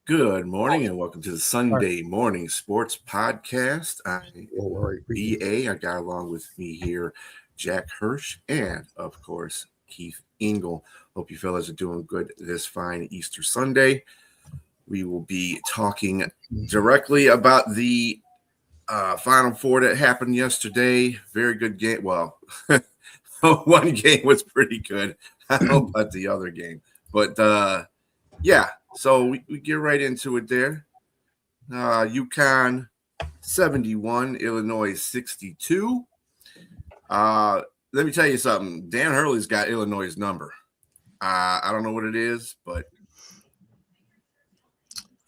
Good morning and welcome to the Sunday Morning Sports Podcast. I'm BA. I got along with me here Jack Hirsch and, of course, Keith Engel. Hope you fellas are doing good this fine Easter Sunday. We will be talking directly about the Final Four that happened yesterday. Very good game. Well, one game was pretty good. I don't know about the other game. But, yeah. So we get right into it there. UConn 71, Illinois 62. Let me tell you something. Dan Hurley's got Illinois' number. I don't know what it is, but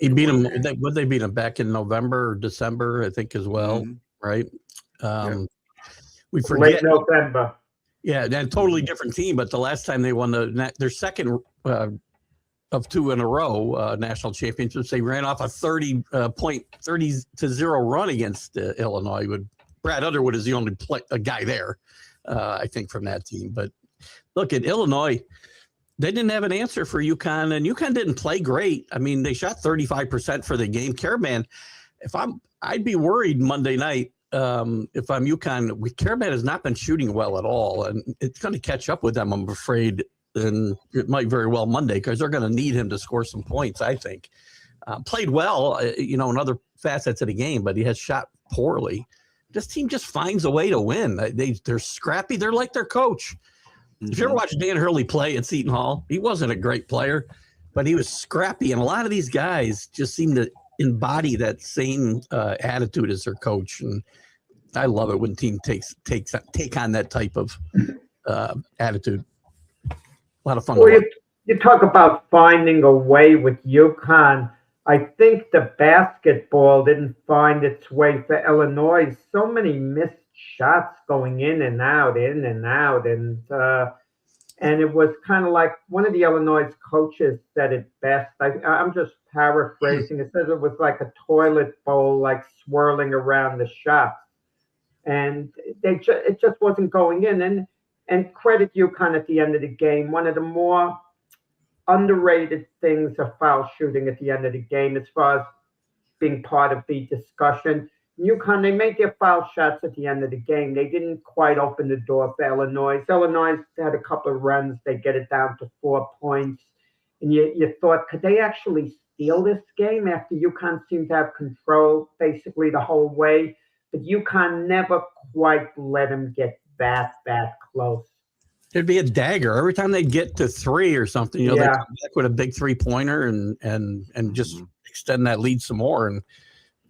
he beat them. Would they beat him back in November or December? I think as well, right? We forget late November. Yeah, that totally different team. But the last time they won their second of two in a row national championships, they ran off a 30-0 run against Illinois. Brad Underwood is the only guy there, I think, from that team. But look at Illinois. They didn't have an answer for UConn, and UConn didn't play great. I mean, they shot 35% for the game. Karaman, I'd be worried Monday night if I'm UConn. Karaman has not been shooting well at all, and it's going to catch up with them, I'm afraid. And it might very well Monday because they're going to need him to score some points, I think. Played well, in other facets of the game, but he has shot poorly. This team just finds a way to win. They're scrappy. They're like their coach. If you ever watched Dan Hurley play at Seton Hall, he wasn't a great player, but he was scrappy. And a lot of these guys just seem to embody that same attitude as their coach. And I love it when team take on that type of attitude. A lot of fun. Well, you talk about finding a way with UConn. I think the basketball didn't find its way for Illinois. So many missed shots going in and out, and it was kind of like one of the Illinois coaches said it best. I'm just paraphrasing. It says it was like a toilet bowl, like swirling around the shots, and it just wasn't going in. And credit UConn at the end of the game. One of the more underrated things of foul shooting at the end of the game, as far as being part of the discussion. UConn, they made their foul shots at the end of the game. They didn't quite open the door for Illinois. Illinois had a couple of runs. They get it down to 4 points. And you thought, could they actually steal this game after UConn seemed to have control basically the whole way? But UConn never quite let them get that close. It'd be a dagger every time they get to three or something. They come back with a big 3-pointer and just extend that lead some more. And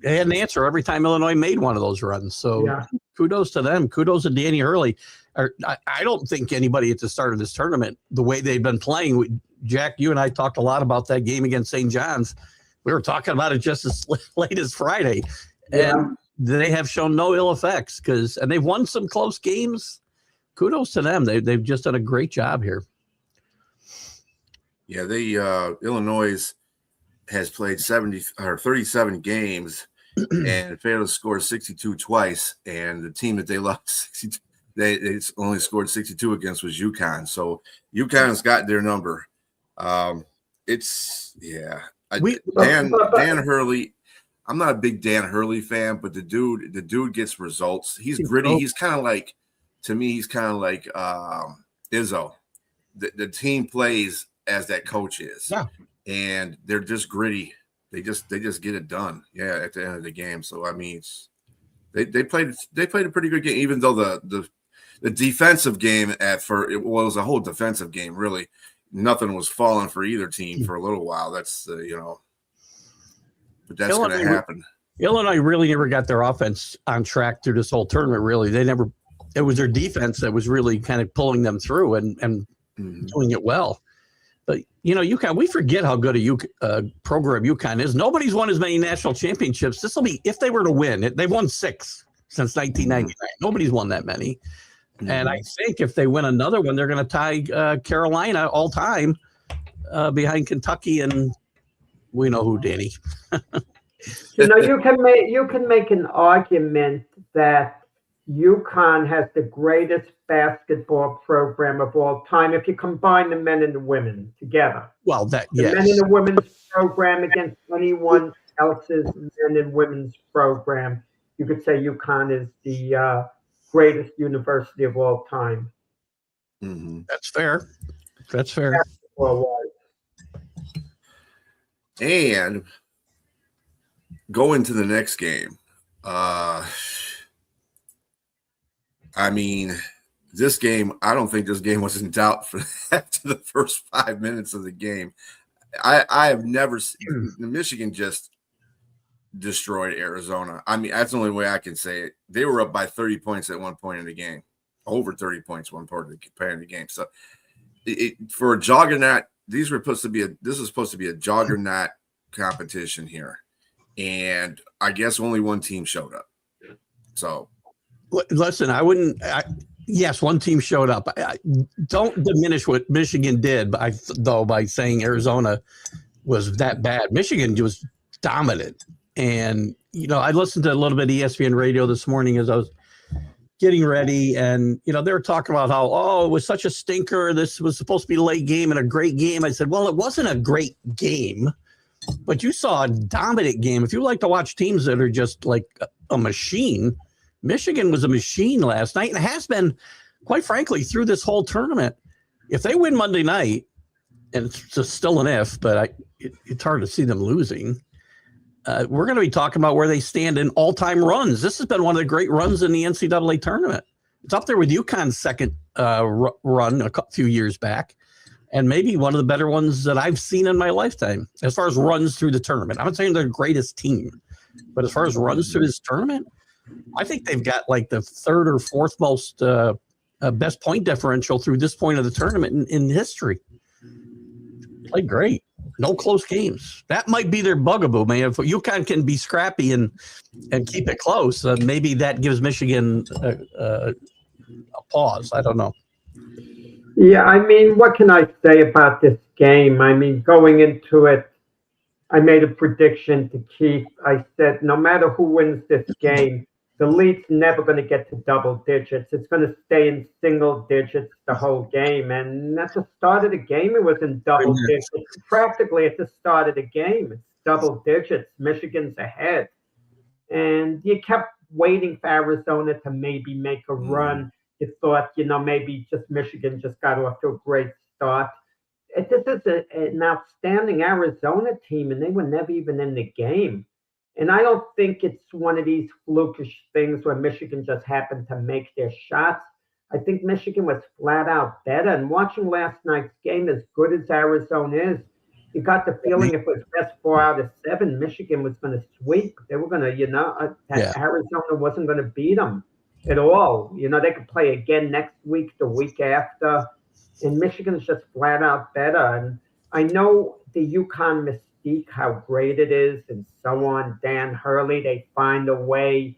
they had an answer every time Illinois made one of those runs. So kudos to them. Kudos to Danny Hurley. I don't think anybody at the start of this tournament, the way they've been playing, Jack, you and I talked a lot about that game against St. John's. We were talking about it just as late as Friday. Yeah. And they have shown no ill effects and they've won some close games. Kudos to them. They've just done a great job here. Yeah, Illinois has played 37 games and failed to score 62 twice. And the team that they lost 62, they only scored 62 against was UConn. So UConn's got their number. Dan Hurley. I'm not a big Dan Hurley fan, but the dude gets results. He's gritty. He's kind of like, to me, he's kind of like Izzo. The team plays as that coach is, and they're just gritty. They just get it done. Yeah, at the end of the game. So I mean, they played a pretty good game, even though the defensive game it was a whole defensive game. Really, nothing was falling for either team for a little while. That's but that's going to happen. Illinois really never got their offense on track through this whole tournament. Really, it was their defense that was really kind of pulling them through and doing it well. But UConn, we forget how good a program UConn is. Nobody's won as many national championships. This will be, if they were to win, they've won 6 since 1999. Nobody's won that many. And I think if they win another one, they're going to tie Carolina all time behind Kentucky and we know who, Danny. You can make an argument that UConn has the greatest basketball program of all time if you combine the men and the women together. Well, The yes. men and the women's program against anyone else's men and women's program, you could say UConn is the greatest university of all time. Mm-hmm. That's fair. That's fair. And go into the next game. I mean, this game, I don't think this game was in doubt for after the first 5 minutes of the game. I have never seen Michigan just destroyed Arizona. I mean, that's the only way I can say it. They were up by 30 points at one point in the game, over 30 points one part of the game. So for a juggernaut, this was supposed to be a juggernaut competition here. And I guess only one team showed up. So listen, yes, one team showed up. I don't diminish what Michigan did, by saying Arizona was that bad. Michigan was dominant. And, I listened to a little bit of ESPN radio this morning as I was getting ready. And, they were talking about how, it was such a stinker. This was supposed to be a late game and a great game. I said, well, it wasn't a great game, but you saw a dominant game. If you like to watch teams that are just like a machine, Michigan was a machine last night and has been, quite frankly, through this whole tournament. If they win Monday night, and it's just still an if, but it's hard to see them losing, we're going to be talking about where they stand in all-time runs. This has been one of the great runs in the NCAA tournament. It's up there with UConn's second run a few years back, and maybe one of the better ones that I've seen in my lifetime as far as runs through the tournament. I'm not saying they're the greatest team, but as far as runs through this tournament, I think they've got like the third or fourth most best point differential through this point of the tournament in history. Played great. No close games. That might be their bugaboo, man. If UConn can be scrappy and keep it close, maybe that gives Michigan a pause. I don't know. Yeah, I mean, what can I say about this game? I mean, going into it, I made a prediction to Keith. I said, no matter who wins this game, the lead's never going to get to double digits. It's going to stay in single digits the whole game. And at the start of the game, it was in double digits. Practically at the start of the game, it's double digits. Michigan's ahead. And you kept waiting for Arizona to maybe make a run. You thought, maybe just Michigan just got off to a great start. This is an outstanding Arizona team, and they were never even in the game. And I don't think it's one of these flukish things where Michigan just happened to make their shots. I think Michigan was flat out better. And watching last night's game, as good as Arizona is, you got the feeling if it was best 4 out of 7, Michigan was going to sweep. They were going to, Arizona wasn't going to beat them at all. They could play again next week, the week after. And Michigan's just flat out better. And I know the UConn mystique, how great it is, and so on. Dan Hurley, they find a way.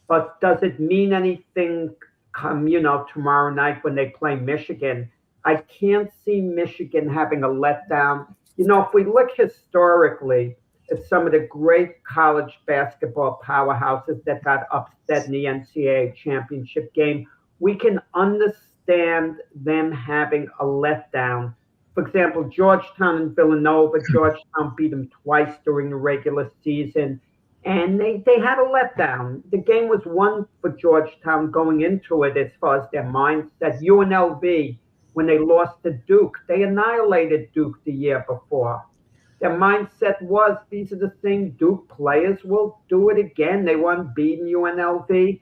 But does it mean anything come, tomorrow night when they play Michigan? I can't see Michigan having a letdown. If we look historically at some of the great college basketball powerhouses that got upset in the NCAA championship game, we can understand them having a letdown. For example, Georgetown and Villanova. Georgetown beat them twice during the regular season, and they had a letdown. The game was won for Georgetown going into it as far as their mindset. UNLV, when they lost to Duke, they annihilated Duke the year before. Their mindset was, these are the same Duke players, we'll do it again. They won beating UNLV.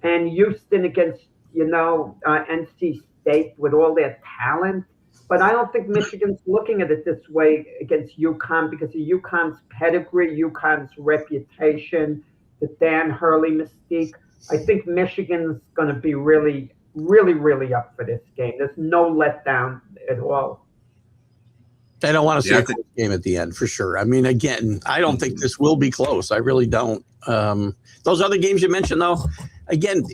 And Houston against, NC State with all their talent. But I don't think Michigan's looking at it this way against UConn because of UConn's pedigree, UConn's reputation, the Dan Hurley mystique. I think Michigan's going to be really, really, really up for this game. There's no letdown at all. I don't want to see a close game at the end for sure. I mean, again, I don't think this will be close. I really don't. Those other games you mentioned, though, again,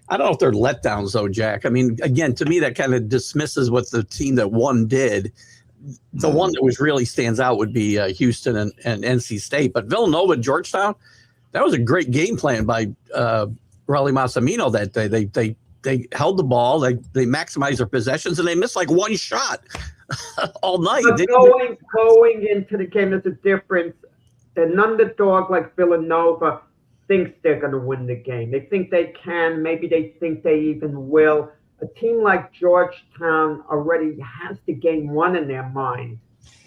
I don't know if they're letdowns, though, Jack. I mean, again, to me, that kind of dismisses what the team that won did. The one that was really stands out would be Houston and NC State. But Villanova, Georgetown, that was a great game plan by Raleigh Massimino that day. They held the ball, they maximized their possessions, and they missed like one shot all night. But going into the game, there's a difference. An underdog like Villanova thinks they're going to win the game. They think they can. Maybe they think they even will. A team like Georgetown already has the game won in their mind.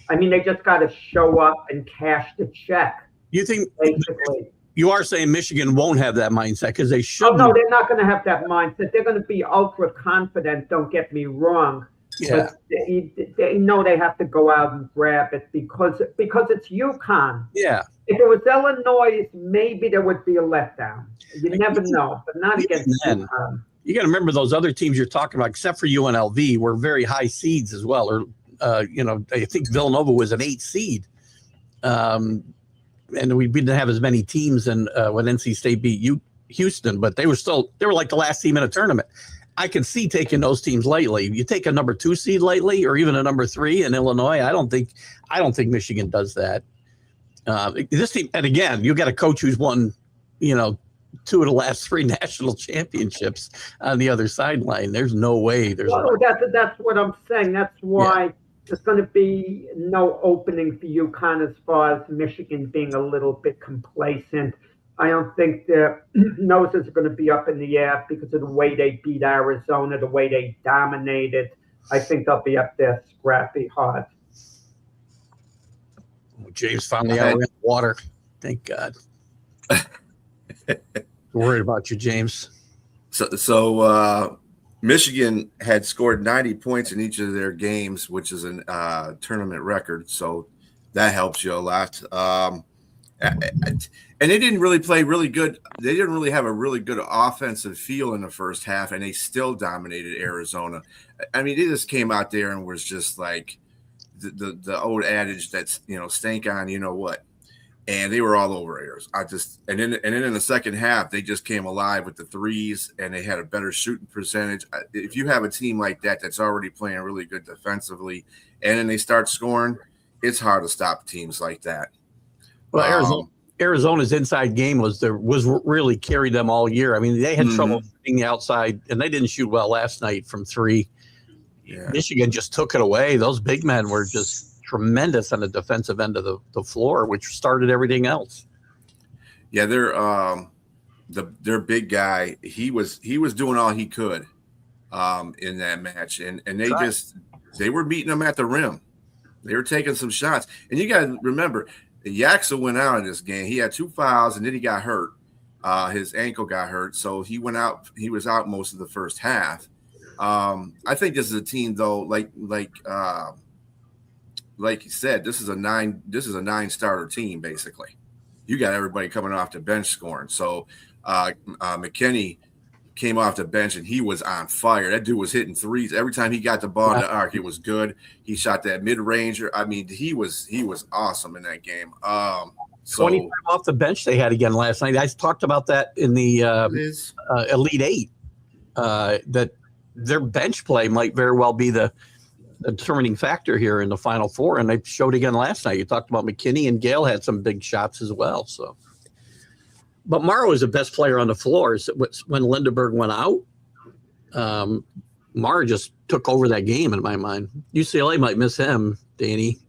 I mean, they just got to show up and cash the check. You think basically? You are saying Michigan won't have that mindset because they should. Oh no, they're not going to have that mindset. They're going to be ultra confident. Don't get me wrong. Yeah. But they know they have to go out and grab it because it's UConn. Yeah. If it was Illinois, maybe there would be a letdown. You never know, but not against UConn. You got to remember those other teams you're talking about, except for UNLV, were very high seeds as well. Or, I think Villanova was an 8 seed. And we didn't have as many teams when NC State beat Houston, but they were like the last team in a tournament. I can see taking those teams lightly. You take a number 2 seed lightly, or even a number 3 in Illinois. I don't think Michigan does that. This team, and again, you got a coach who's won, 2 of the last 3 national championships on the other sideline. There's no way. That's what I'm saying. That's why there's going to be no opening for UConn as far as Michigan being a little bit complacent. I don't think their noses are going to be up in the air because of the way they beat Arizona, the way they dominated. I think they'll be up there scrappy hard. James finally out of the water. Thank God. Worried about you, James. So Michigan had scored 90 points in each of their games, which is a tournament record. So that helps you a lot. And they didn't really play really good. They didn't really have a really good offensive feel in the first half, and they still dominated Arizona. I mean, they just came out there and was just like the old adage that's, stank on, you know what. And they were all over Arizona. And then in the second half, they just came alive with the threes, and they had a better shooting percentage. If you have a team like that that's already playing really good defensively, and then they start scoring, it's hard to stop teams like that. Well, Arizona's inside game was really carried them all year. I mean, they had trouble shooting the outside, and they didn't shoot well last night from 3. Yeah. Michigan just took it away. Those big men were just tremendous on the defensive end of the floor, which started everything else. Yeah, their big guy, he was doing all he could in that match, and they were beating them at the rim. They were taking some shots, and you got to remember, Yaxa went out in this game. He had 2 fouls, and then he got hurt. His ankle got hurt, so he went out. He was out most of the first half. I think this is a team, though, like you said, this is a 9-starter team basically. You got everybody coming off the bench scoring. So McKinney came off the bench and he was on fire. That dude was hitting threes every time he got the ball in the arc. It was good. He shot that mid-ranger. I mean, he was awesome in that game. 25 off the bench they had again last night. I talked about that in the Elite 8. That their bench play might very well be the determining factor here in the Final Four, and they showed again last night. You talked about McKinney, and Gale had some big shots as well. So, but Morrow is the best player on the floor. So when Lindenberg went out, Morrow just took over that game in my mind. UCLA might miss him, Danny.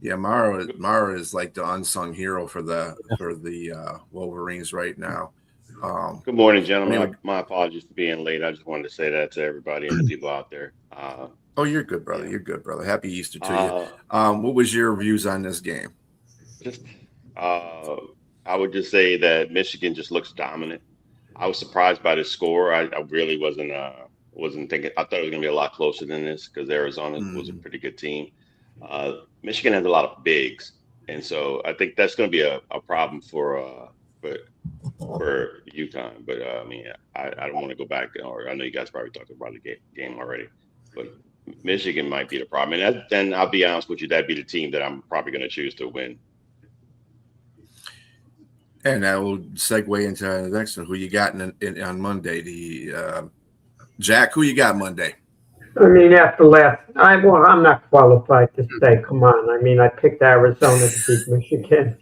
Yeah, Morrow is like the unsung hero for the Wolverines right now. Good morning, gentlemen. My apologies for being late. I just wanted to say that to everybody and the people out there. Oh, you're good, brother. You're good, brother. Happy Easter to you. What was your views on this game? I would just say that Michigan just looks dominant. I was surprised by the score. I really wasn't thinking. I thought it was going to be a lot closer than this because Arizona was a pretty good team. Michigan has a lot of bigs, and so I think that's going to be a problem for UConn. But I mean, I don't want to go back, or I know you guys probably talked about the game already, but Michigan might be the problem. And then I'll be honest with you, that'd be the team that I'm probably going to choose to win. And that will segue into the next one. Who you got on Monday? Jack, who you got Monday? I mean, after I'm not qualified to say. Come on. I mean, I picked Arizona to beat Michigan,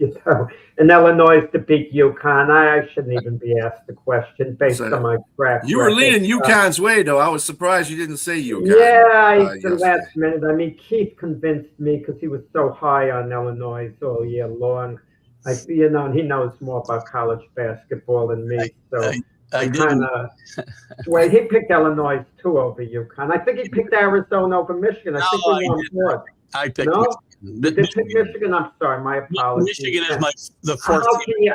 and Illinois to beat UConn. I shouldn't even be asked the question based on my track You were record. leaning UConn's way, though. I was surprised you didn't say UConn. Yeah, the last minute. I mean, Keith convinced me because he was so high on Illinois all year long. He knows more about college basketball than me, so I kind of. Wait, he picked Illinois too over UConn. I think he picked Arizona over Michigan. I think we won both. I picked Michigan. You did pick Michigan? I'm sorry, my apologies. Michigan is the fourth.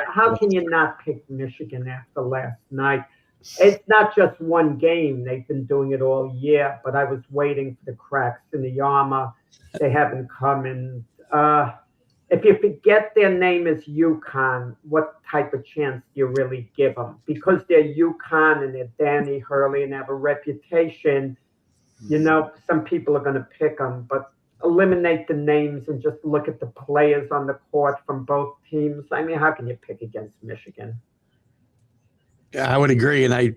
How can you not pick Michigan after last night? It's not just one game. They've been doing it all year, but I was waiting for the cracks in the armor. They haven't come in. If you forget their name is UConn, what type of chance do you really give them? Because they're UConn and they're Danny Hurley and have a reputation, some people are going to pick them, but eliminate the names and just look at the players on the court from both teams. I mean, how can you pick against Michigan? Yeah, I would agree. And I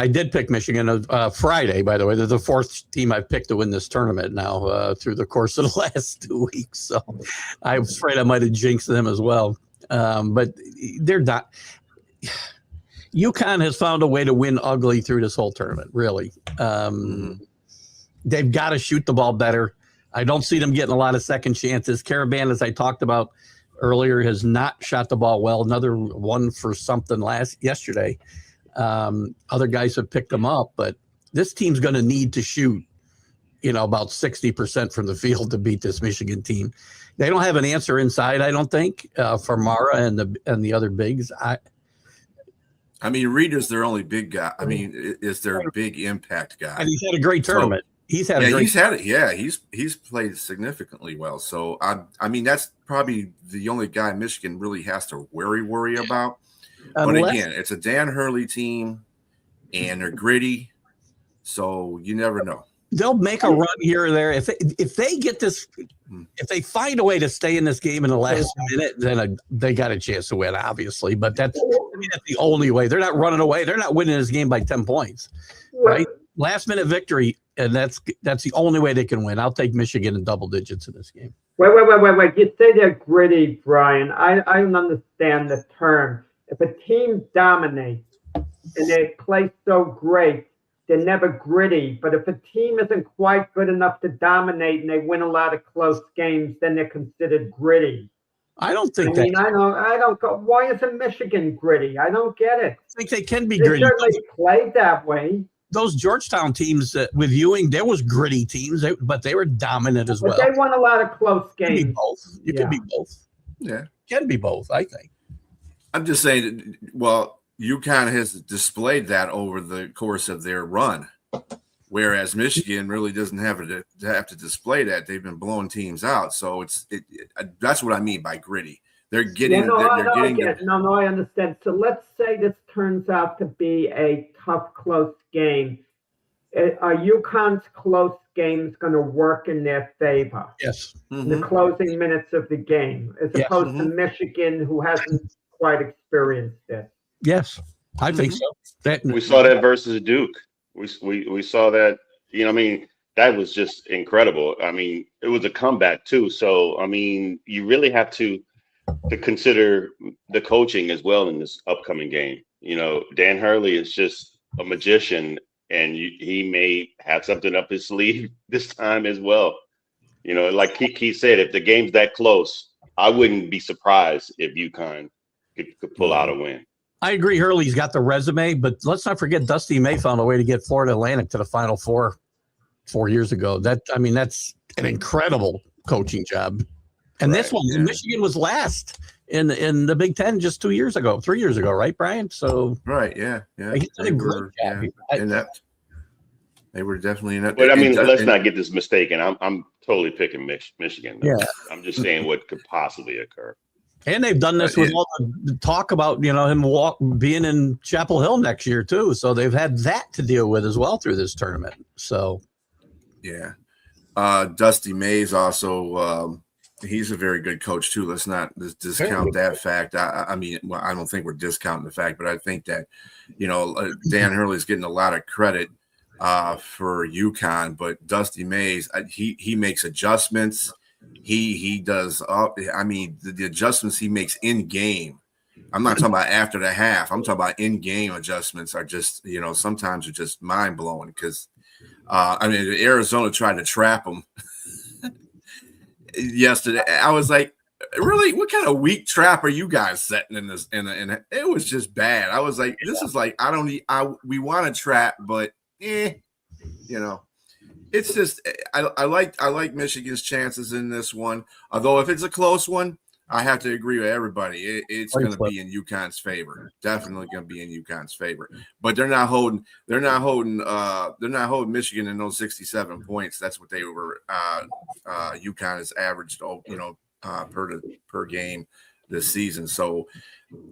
did pick Michigan Friday, by the way. They're the fourth team I've picked to win this tournament now through the course of the last 2 weeks. So I'm afraid I might have jinxed them as well. But they're not. UConn has found a way to win ugly through this whole tournament, really. They've got to shoot the ball better. I don't see them getting a lot of second chances. Caravan, as I talked about earlier, has not shot the ball well. Another one for something yesterday. Other guys have picked them up, but this team's going to need to shoot, about 60% from the field to beat this Michigan team. They don't have an answer inside, I don't think, for Mara and the other bigs. I mean, Reeder's their only big guy. I mean, is their big impact guy. And he's had a great tournament. He's played significantly well. So I mean, that's probably the only guy Michigan really has to worry about. But again, it's a Dan Hurley team, and they're gritty, so you never know. They'll make a run here or there if they get this. If they find a way to stay in this game in the last minute, then they got a chance to win, obviously. But that's the only way. They're not running away. They're not winning this game by 10 points, right? Last minute victory. And that's the only way they can win. I'll take Michigan in double digits in this game. Wait. You say they're gritty, Brian. I don't understand the term. If a team dominates and they play so great, they're never gritty. But if a team isn't quite good enough to dominate and they win a lot of close games, then they're considered gritty. I don't think I don't go. Why isn't Michigan gritty? I don't get it. I think they can be gritty. They certainly played that way. Those Georgetown teams with Ewing, there was gritty teams, but they were dominant as well. But they won a lot of close games. It could be both. Yeah. It can be both, I think. I'm just saying, UConn has displayed that over the course of their run, whereas Michigan really doesn't have to display that. They've been blowing teams out. So that's what I mean by gritty. They're getting. I understand. So let's say this turns out to be a tough, close game. Are UConn's close games going to work in their favor? Yes. In the closing minutes of the game, as opposed to Michigan, who hasn't quite experienced it. Yes, I think so. We saw that versus Duke. We saw that. That was just incredible. I mean, it was a comeback too. So I mean, you really have to consider the coaching as well in this upcoming game. Dan Hurley is just a magician, and he may have something up his sleeve this time as well. Like Keith said, if the game's that close, I wouldn't be surprised if UConn could pull out a win. I agree. Hurley's got the resume, but let's not forget Dusty May found a way to get Florida Atlantic to the Final Four 4 years ago. That's an incredible coaching job. And this one, Michigan was last in the Big Ten just 3 years ago, right, Brian? So yeah. They were inept. They were definitely inept. But let's not get this mistaken. I'm totally picking Michigan. Yeah. I'm just saying what could possibly occur. And they've done this with all the talk about him being in Chapel Hill next year too. So they've had that to deal with as well through this tournament. So Dusty Mays also. He's a very good coach too. Let's not discount that fact. I don't think we're discounting the fact, but I think that Dan Hurley's getting a lot of credit for UConn, but Dusty Mays, he makes adjustments. He does. The adjustments he makes in game. I'm not talking about after the half. I'm talking about in game adjustments are just, sometimes are just mind blowing because, Arizona tried to trap him yesterday. I was like, really, what kind of weak trap are you guys setting in this? And it was just bad. I was like, this is like, we want to trap, but it's just, I like Michigan's chances in this one. Although if it's a close one, I have to agree with everybody. It's going to be in UConn's favor. Definitely going to be in UConn's favor. But they're not holding Michigan in those 67 points. That's what they were. UConn has averaged, per game this season. So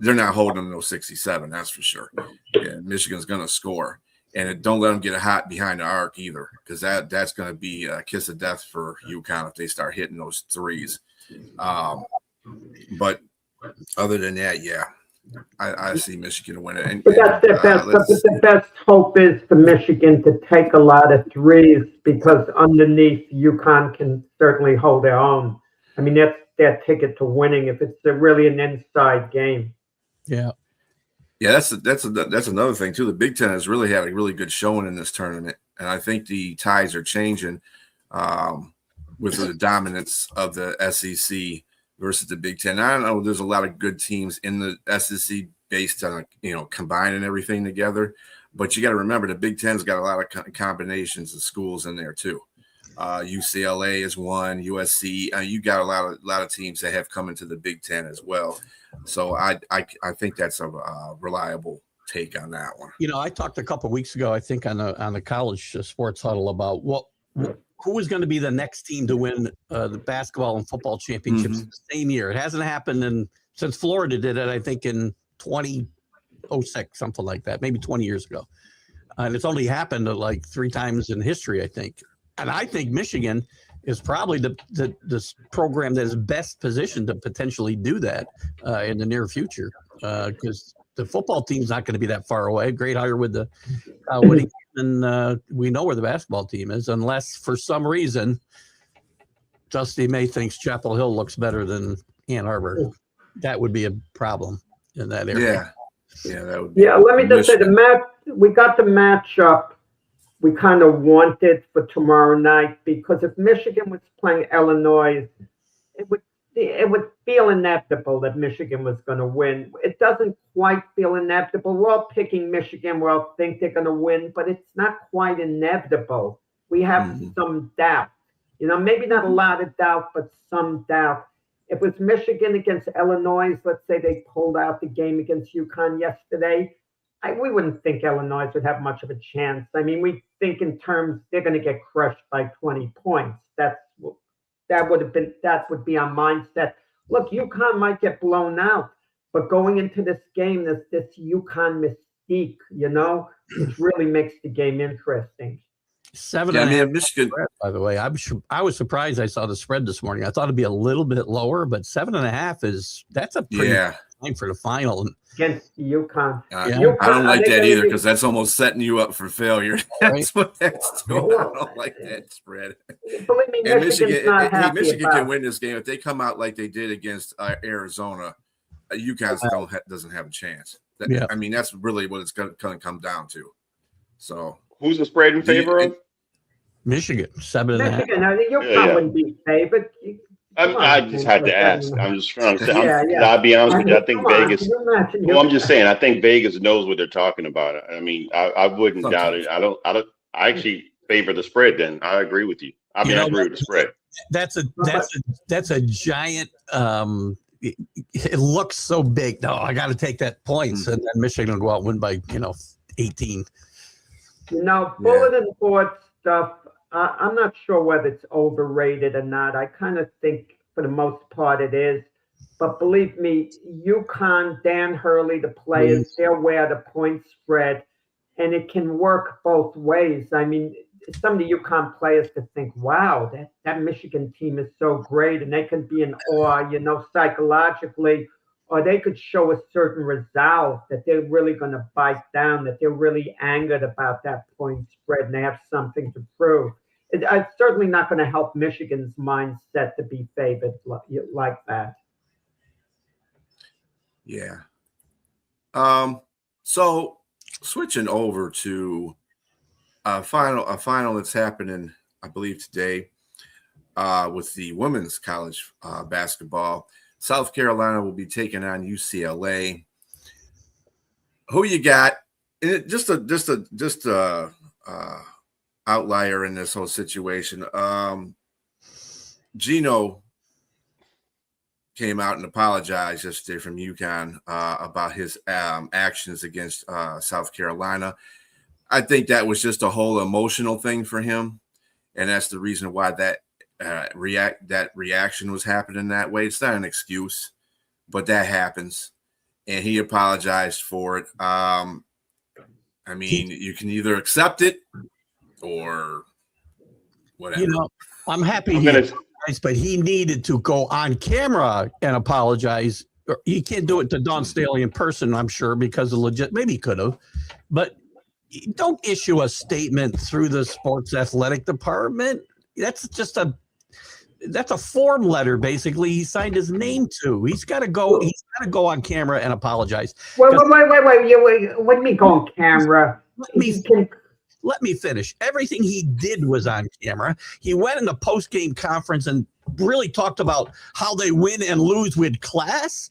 they're not holding them those 67. That's for sure. Yeah, Michigan's going to score, and don't let them get a hot behind the arc either, because that's going to be a kiss of death for UConn if they start hitting those threes. But other than that, yeah, I see Michigan win it. But that's their best. The best hope is for Michigan to take a lot of threes, because underneath UConn can certainly hold their own. I mean, that's their ticket to winning if it's really an inside game. Yeah. Yeah, that's another thing too. The Big Ten has really had a really good showing in this tournament, and I think the tides are changing with the dominance of the SEC versus the Big Ten. I don't know. There's a lot of good teams in the SEC based on combining everything together, but you got to remember the Big Ten's got a lot of combinations of schools in there too. UCLA is one, USC. You got a lot of teams that have come into the Big Ten as well. So I think that's a reliable take on that one. I talked a couple of weeks ago, I think on the college sports huddle about who was going to be the next team to win the basketball and football championships the same year. It hasn't happened since Florida did it, I think, in 2006, something like that, maybe 20 years ago. And it's only happened like 3 times in history, I think. And I think Michigan is probably the program that is best positioned to potentially do that in the near future, because the football team's not going to be that far away. Great hire with the winning, and we know where the basketball team is, unless for some reason Dusty May thinks Chapel Hill looks better than Ann Arbor. That would be a problem in that area. Yeah, that would be. Yeah, let me just say we got the matchup we kind of wanted for tomorrow night, because if Michigan was playing Illinois, it would feel inevitable that Michigan was going to win. It doesn't quite feel inevitable. We're all picking Michigan. We all think they're going to win, but it's not quite inevitable. We have some doubt. Maybe not a lot of doubt, but some doubt. If it was Michigan against Illinois, let's say they pulled out the game against UConn yesterday, we wouldn't think Illinois would have much of a chance. I mean, we think in terms they're going to get crushed by 20 points. That would be our mindset. Look, UConn might get blown out, but going into this game, there's this UConn mystique, which really makes the game interesting. 7.5. Michigan. Spread, by the way, I was surprised I saw the spread this morning. I thought it'd be a little bit lower, but 7.5 that's a pretty line for the final. Against UConn. I don't like that either, because that's almost setting you up for failure. That's what that's doing. I don't like that spread. Believe me, Michigan can win this game if they come out like they did against Arizona. UConn doesn't have a chance. I mean, that's really what it's going to come down to. So, who's the spread in favor of? Michigan, 7.5. Michigan, I think UConn wouldn't be favored. I just had to ask. I'm just trying to say. I'll be honest with you. I think Vegas. Well, I'm just saying. I think Vegas knows what they're talking about. I mean, I wouldn't doubt it. I actually favor the spread. Then I agree with you. I agree with the spread. That's a giant. It looks so big. No, I got to take that points, and then Michigan will go out and win by 18. Bulletin board stuff. I'm not sure whether it's overrated or not. I kind of think for the most part it is. But believe me, UConn, Dan Hurley, the players, they're aware of the point spread, and it can work both ways. I mean, some of the UConn players could think, wow, that Michigan team is so great, and they can be in awe, psychologically. or they could show a certain resolve that they're really going to bite down, that they're really angered about that point spread and they have something to prove. It's certainly not going to help Michigan's mindset to be favored like that. Yeah. So switching over to a final that's happening, I believe today, with the women's college basketball. South Carolina will be taking on UCLA. Who you got? Just a outlier in this whole situation. Gino came out and apologized yesterday from UConn about his actions against South Carolina. I think that was just a whole emotional thing for him, and that's the reason why that reaction was happening that way. It's not an excuse, but that happens, and he apologized for it. I mean, you can either accept it or whatever. I'm happy he apologized, but he needed to go on camera and apologize. He can't do it to Dawn Staley in person, I'm sure, because of maybe he could have, but don't issue a statement through the sports athletic department. That's just that's a form letter, basically. He signed his name to. He's got to go. He's got to go on camera and apologize. Wait. What do you mean go on camera? Let me finish. Everything he did was on camera. He went in the post-game conference and really talked about how they win and lose with class.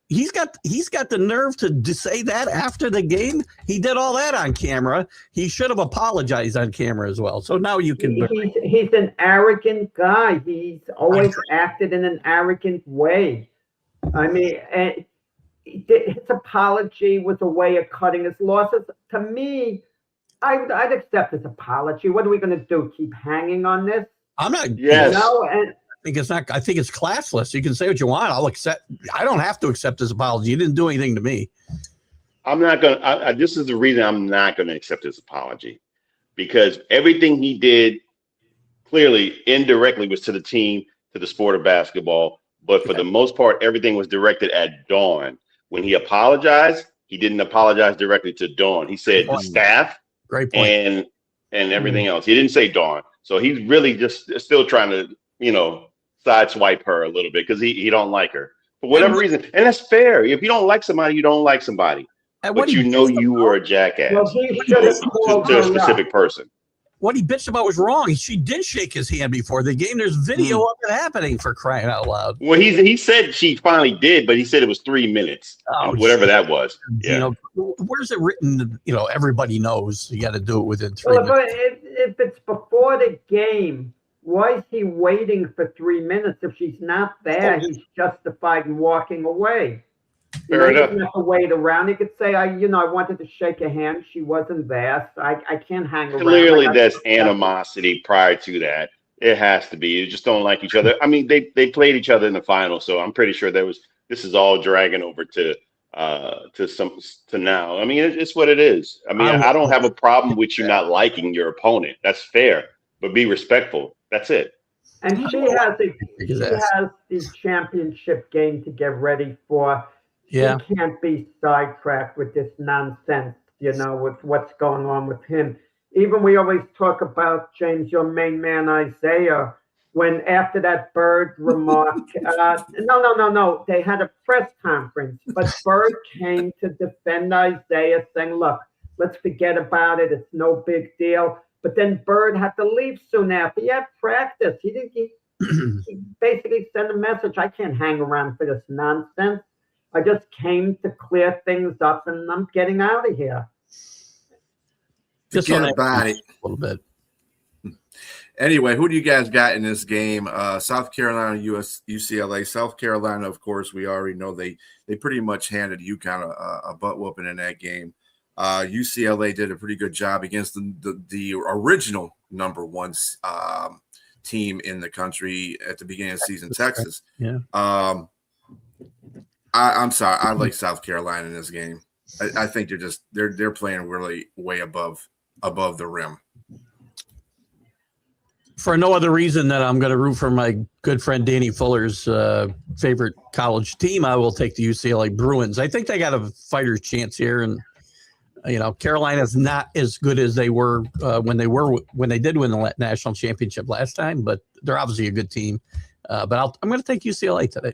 He's got the nerve to say that after the game. He did all that on camera. He should have apologized on camera as well. So now you can. He's an arrogant guy. He's always acted in an arrogant way. I mean, his apology was a way of cutting his losses. To me, I'd accept his apology. What are we going to do? Keep hanging on this? I'm not. Yes. I think it's not. I think it's classless. You can say what you want. I'll accept. I don't have to accept his apology. He didn't do anything to me. I'm not going to. This is the reason I'm not going to accept his apology, because everything he did clearly indirectly was to the team, to the sport of basketball. But for the most part, everything was directed at Dawn. When he apologized, he didn't apologize directly to Dawn. He said the staff, great point, and everything else. He didn't say Dawn. So he's really just still trying to, sideswipe her a little bit because he don't like her for whatever reason. And that's fair. If you don't like somebody, you don't like somebody. But you were a jackass to a specific person. What he bitched about was wrong. She did shake his hand before the game. There's video of it happening, for crying out loud. Well, he said she finally did, but he said it was 3 minutes, whatever that was. Yeah. Where's it written? Everybody knows you got to do it within 3 minutes. But if it's before the game, why is he waiting for 3 minutes? If she's not there, he's justified in walking away. Fair enough. He doesn't have to wait around. He could say, I wanted to shake a hand. She wasn't there. So I can't hang around. Clearly, there's animosity prior to that. It has to be. You just don't like each other. I mean, they played each other in the final, so I'm pretty sure this is all dragging over to now. I mean, it's what it is. I mean, I don't have a problem with you not liking your opponent. That's fair, but be respectful. That's it. And she has the championship game to get ready for. Yeah. He can't be sidetracked with this nonsense, with what's going on with him. Even we always talk about, James, your main man, Isaiah, when after that Bird remark, no, they had a press conference, but Bird came to defend Isaiah, saying, look, let's forget about it. It's no big deal. But then Bird had to leave soon after. He had practice. He basically sent a message, I can't hang around for this nonsense. I just came to clear things up, and I'm getting out of here. Forget about it. A little bit. Anyway, who do you guys got in this game? South Carolina, UCLA. South Carolina, of course, we already know they pretty much handed UConn a butt whooping in that game. UCLA did a pretty good job against the original number one team in the country at the beginning of the season, Texas. Yeah. I'm sorry. I like South Carolina in this game. I think they're playing really way above the rim. For no other reason than I'm going to root for my good friend Danny Fuller's favorite college team, I will take the UCLA Bruins. I think they got a fighter's chance here, and Carolina's not as good as they were when they did win the national championship last time, but they're obviously a good team. But I'm going to take UCLA today.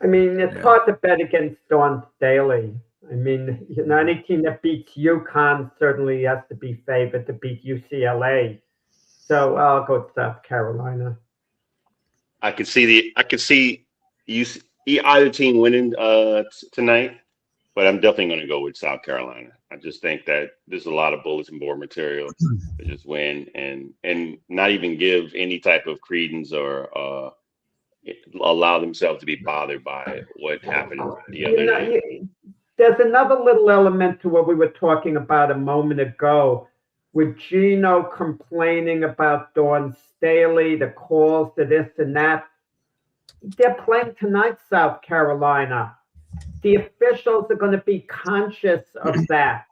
I mean, it's hard to bet against Dawn Staley. I mean, any team that beats UConn certainly has to be favored to beat UCLA. So I'll go with South Carolina. I could see either team winning tonight, but I'm definitely going to go with South Carolina. I just think that there's a lot of bulletin board material to just win and not even give any type of credence or allow themselves to be bothered by what happened the other night. There's another little element to what we were talking about a moment ago, with Gino complaining about Dawn Staley, the calls to this and that. They're playing tonight, South Carolina. The officials are going to be conscious of that.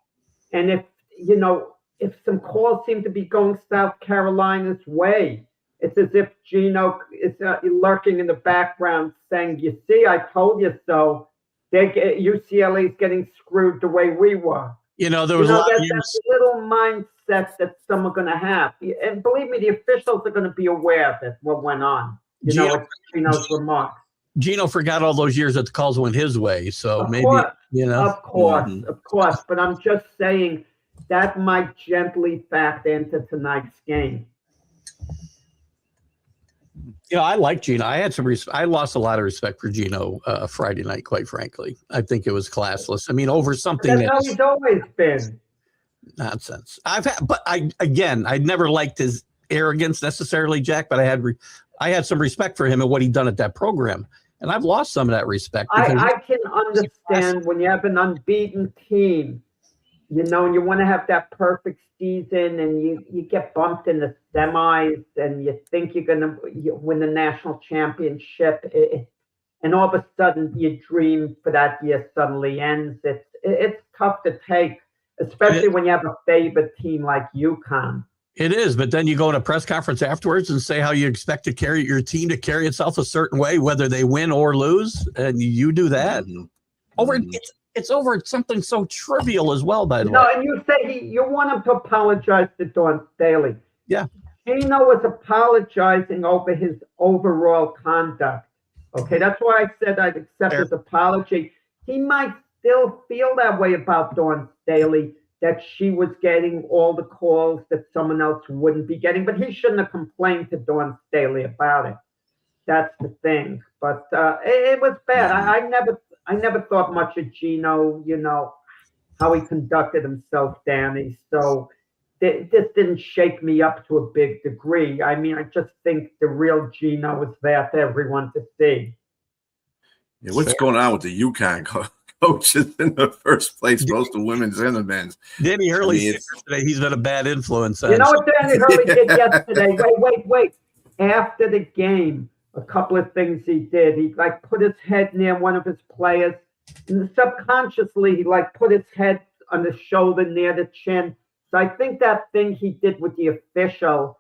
And if some calls seem to be going South Carolina's way, it's as if Gino is lurking in the background saying, you see, I told you so. UCLA is getting screwed the way we were. There was a lot of that little mindset that some are going to have. And believe me, the officials are going to be aware of it, what went on. Gino's remarks. Gino forgot all those years that the calls went his way. So maybe, Of course. But I'm just saying that might gently factor into tonight's game. I like Gino. I had I lost a lot of respect for Gino Friday night, quite frankly. I think it was classless. I mean, over something that's how he's always been. Nonsense. I'd never liked his arrogance necessarily, Jack, but I had some respect for him and what he'd done at that program. And I've lost some of that respect. I can understand when you have an unbeaten team, and you want to have that perfect season, and you get bumped in the semis, and you think you're going to win the national championship, and all of a sudden your dream for that year suddenly ends. It's tough to take, especially when you have a favorite team like UConn. It is, but then you go in a press conference afterwards and say how you expect to carry your team to carry itself a certain way, whether they win or lose, and you do that. It's over something so trivial as well, by the way. No, and you say you want him to apologize to Dawn Staley. Yeah. Gino was apologizing over his overall conduct. Okay, that's why I said I'd accept his apology. He might still feel that way about Dawn Staley, that she was getting all the calls that someone else wouldn't be getting, but he shouldn't have complained to Dawn Staley about it. That's the thing. But it was bad. I never thought much of Gino, how he conducted himself, Danny. So this didn't shake me up to a big degree. I mean, I just think the real Gino was there for everyone to see. Yeah, what's going on with the UConn coaches in the first place, both the women's and the men's? Danny Hurley said yesterday he's been a bad influence. You know what Danny Hurley did yesterday? Wait. After the game, a couple of things he did. He put his head near one of his players, and subconsciously he put his head on the shoulder near the chin. So I think that thing he did with the official,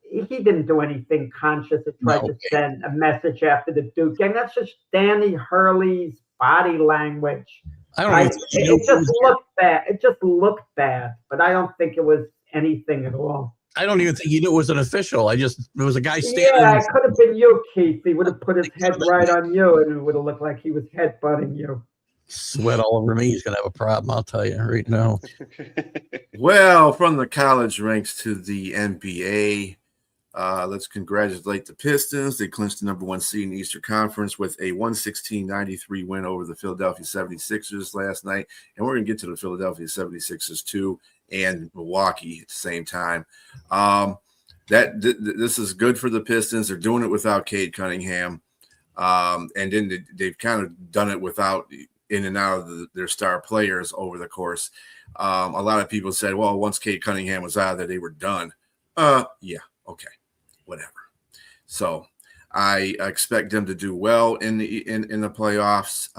he didn't do anything conscious to try to send a message after the Duke game. That's just Danny Hurley's body language. It just looked bad. It just looked bad, but I don't think it was anything at all. I don't even think he knew it was an official. It was a guy standing. Yeah, it could have been you, Keith. He would have put his head right on you, and it would have looked like he was headbutting you. Sweat all over me. He's going to have a problem, I'll tell you right now. Well, from the college ranks to the NBA, let's congratulate the Pistons. They clinched the number 1 seed in the Eastern Conference with a 116-93 win over the Philadelphia 76ers last night. And we're going to get to the Philadelphia 76ers too, and Milwaukee at the same time. This is good for the Pistons. They're doing it without Cade Cunningham. And then they've kind of done it without in and out of their star players over the course. A lot of people said, well, once Cade Cunningham was out of there, they were done. Yeah, okay, whatever. So I expect them to do well in the playoffs.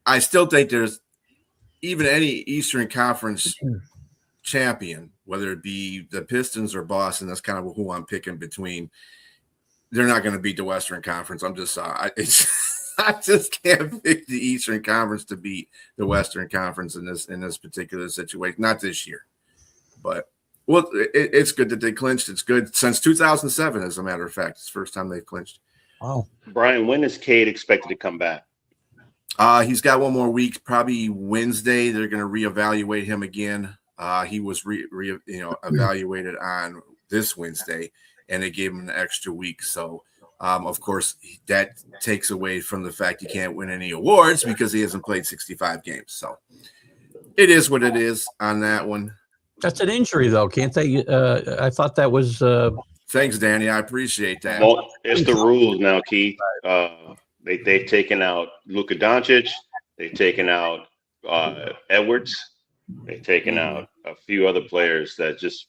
I still think there's even any Eastern Conference champion, whether it be the Pistons or Boston, that's kind of who I'm picking between. They're not going to beat the Western Conference. I'm just I just can't pick the Eastern Conference to beat the Western Conference in this particular situation. Not this year, but well, it's good that they clinched. It's good since 2007, as a matter of fact. It's the first time they've clinched. Wow. Brian, when is Cade expected to come back? He's got one more week, probably Wednesday. They're going to reevaluate him again. He was evaluated on this Wednesday, and they gave him an extra week. So, of course, that takes away from the fact he can't win any awards because he hasn't played 65 games. So, it is what it is on that one. That's an injury, though, can't they? I thought that was. Thanks, Danny. I appreciate that. Well, it's the rules now, Keith. They've taken out Luka Doncic. They've taken out Edwards. They've taken out a few other players that just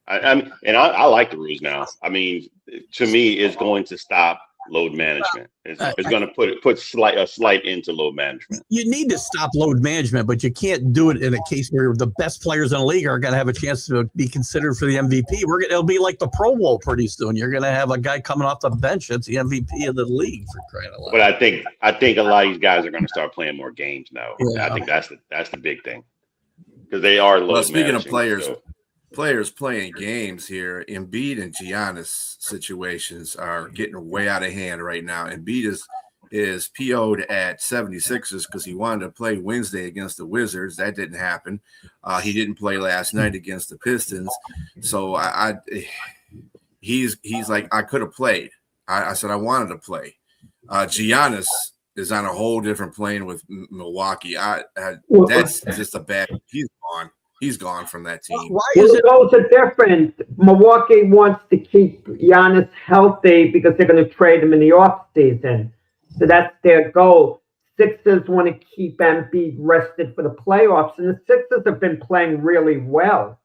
I like the rules now. I mean, to me, it's going to stop load management. It's going to put a slight into load management. You need to stop load management, but you can't do it in a case where the best players in the league are going to have a chance to be considered for the MVP. It'll be like the Pro Bowl pretty soon. You're going to have a guy coming off the bench that's the MVP of the league for crying out loud. But I think a lot of these guys are going to start playing more games now. Yeah. I think that's the big thing because they are load speaking managing, of players. So. Players playing games here, Embiid and Giannis situations are getting way out of hand right now. Embiid is PO'd at 76ers because he wanted to play Wednesday against the Wizards. That didn't happen. He didn't play last night against the Pistons. So he's like, I could have played. I said I wanted to play. Giannis is on a whole different plane with Milwaukee. That's just a bad. He's gone. He's gone from that team. Why is it? Those are different. Milwaukee wants to keep Giannis healthy because they're going to trade him in the offseason. So that's their goal. Sixers want to keep Embiid rested for the playoffs, and the Sixers have been playing really well.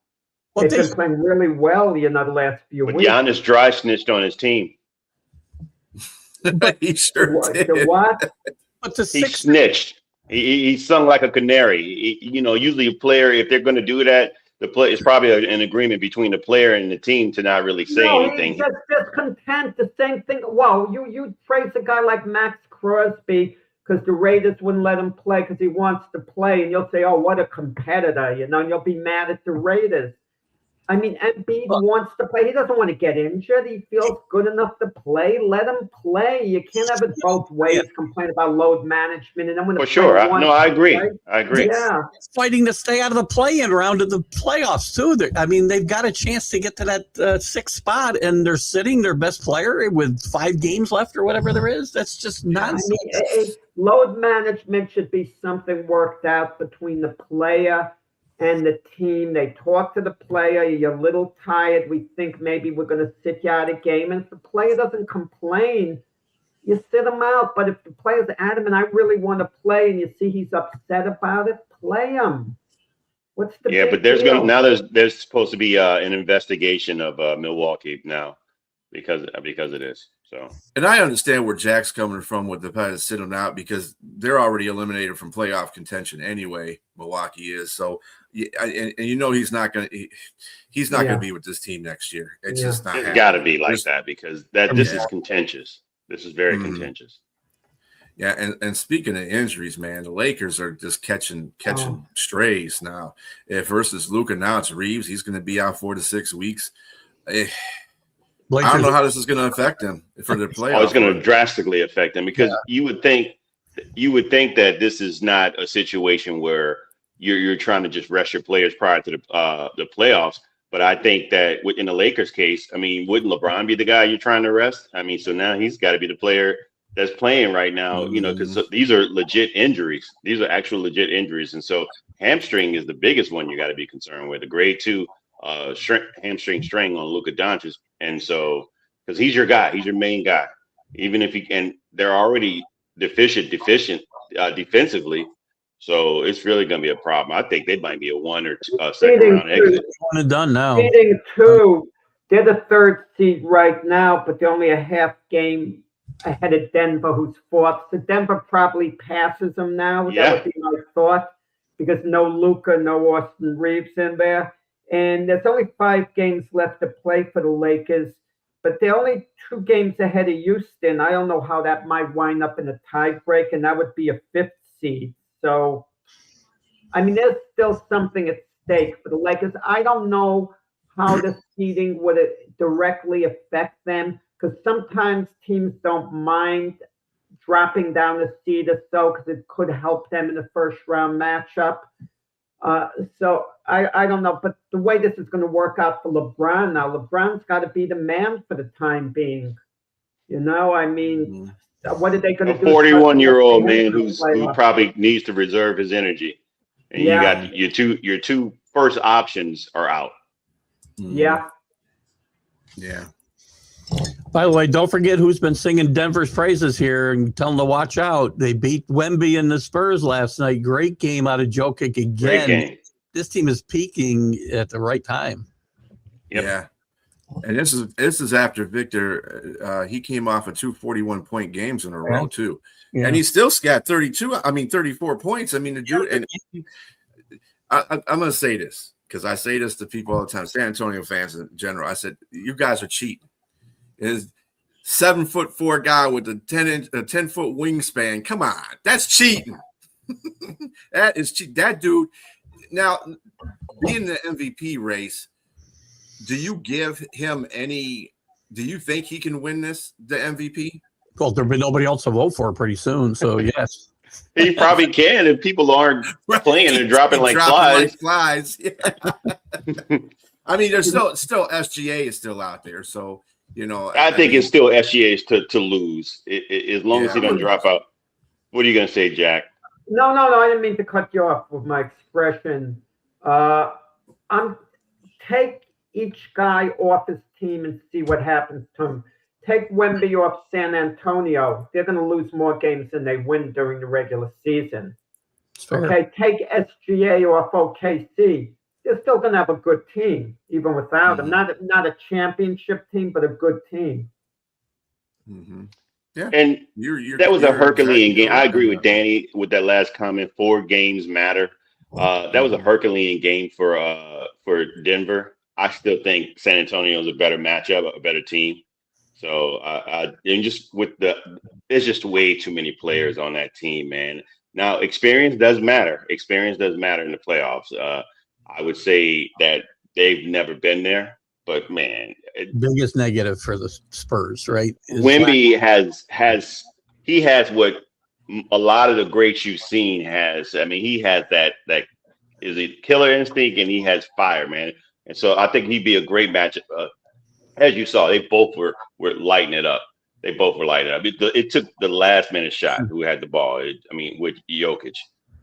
They've been playing really well, the last few But weeks. Giannis dry snitched on his team. He sure did. The what? But the He Sixers, snitched. He sung like a canary. Usually a player, if they're going to do that, it's probably an agreement between the player and the team to not really say anything. He's just discontent. The same thing. Well, you praise a guy like Max Crosby because the Raiders wouldn't let him play because he wants to play, and you'll say, "Oh, what a competitor!" and you'll be mad at the Raiders. I mean, Embiid wants to play. He doesn't want to get injured. He feels good enough to play. Let him play. You can't have it both ways. Complain about load management, and then when For sure. I agree. I agree. Yeah. fighting to stay out of the play-in round of the playoffs too. They've got a chance to get to that sixth spot, and they're sitting their best player with 5 games left or whatever there is. That's just nonsense. I mean, load management should be something worked out between the player and the team. They talk to the player, you're a little tired, we think maybe we're going to sit you out a game. And if the player doesn't complain, you sit him out. But if the player's adamant, I really want to play, and you see he's upset about it, play him. What's the big but there's supposed to be an investigation of Milwaukee now because of this. So, and I understand where Jack's coming from with the plan to sit him out because they're already eliminated from playoff contention anyway. Milwaukee is so, and he's not going to be with this team next year. It's just not. It's got to be like that because this is contentious. This is very contentious. Yeah, and speaking of injuries, man, the Lakers are just catching strays now. Versus Luka, now it's Reeves. He's going to be out 4 to 6 weeks. I don't know how this is going to affect them for their playoffs. It's going to drastically affect them because you would think that this is not a situation where you're trying to just rest your players prior to the playoffs. But I think that in the Lakers case, I mean, wouldn't LeBron be the guy you're trying to rest? I mean, so now he's got to be the player that's playing right now, because these are legit injuries. These are actual legit injuries. And so hamstring is the biggest one you got to be concerned with. A grade 2 hamstring strain on Luka Doncic. And so, because he's your guy, he's your main guy, even if they're already deficient defensively. So it's really going to be a problem. I think they might be a 1 or 2 second round exit. One and done now. Seeding 2, they're the 3rd seed right now, but they're only a half game ahead of Denver, who's 4th. So Denver probably passes them now. Yeah. That would be my thought. because no Luka, no Austin Reeves in there. And there's only 5 games left to play for the Lakers, but they're only 2 games ahead of Houston. I don't know how that might wind up in a tiebreak, and that would be a 5th seed. So, I mean, there's still something at stake for the Lakers. I don't know how the seeding would directly affect them, because sometimes teams don't mind dropping down a seed or so because it could help them in the first round matchup. So I don't know, but the way this is going to work out for LeBron now, LeBron's got to be the man for the time being. I mean, what are they going to do? 41-year-old man who probably needs to reserve his energy, and you got your two first options are out. Yeah. By the way, don't forget who's been singing Denver's praises here and tell them to watch out. They beat Wemby and the Spurs last night. Great game out of Jokic again. Great game. This team is peaking at the right time. Yep. Yeah. And this is after Victor. He came off of 2 41-point games in a row too, and he still got 34 points. I mean, the dude. And I'm going to say this because I say this to people all the time, San Antonio fans in general. I said, you guys are cheating. Is 7'4" guy with a 10-foot wingspan. Come on, that's cheating. That is cheating. That dude. Now, being in the MVP race, do you give him any? Do you think he can win the MVP? Well, there'll be nobody else to vote for pretty soon. So yes, he probably can if people aren't playing and dropping like flies. Yeah. I mean, there's still SGA is still out there, so. I think it's still SGA's to lose as long as he doesn't drop out. What are you going to say, Jack? No, I didn't mean to cut you off with my expression. Take each guy off his team and see what happens to him. Take Wemby off San Antonio. They're going to lose more games than they win during the regular season. Okay, take SGA off OKC. They're still going to have a good team, even without him. Not a championship team, but a good team. Mm-hmm. Yeah, and that was a Herculean game. I agree with Danny with that last comment. 4 games matter. That was a Herculean game for Denver. I still think San Antonio is a better matchup, a better team. So and just there's just way too many players on that team, man. Now experience does matter. Experience does matter in the playoffs. I would say that they've never been there, but man, biggest negative for the Spurs, right? Wemby has what a lot of the greats you've seen has. I mean, he has that is a killer instinct, and he has fire, man. And so I think he'd be a great matchup. As you saw, they both were lighting it up. They both were lighting it up. It took the last minute shot who had the ball. With Jokic.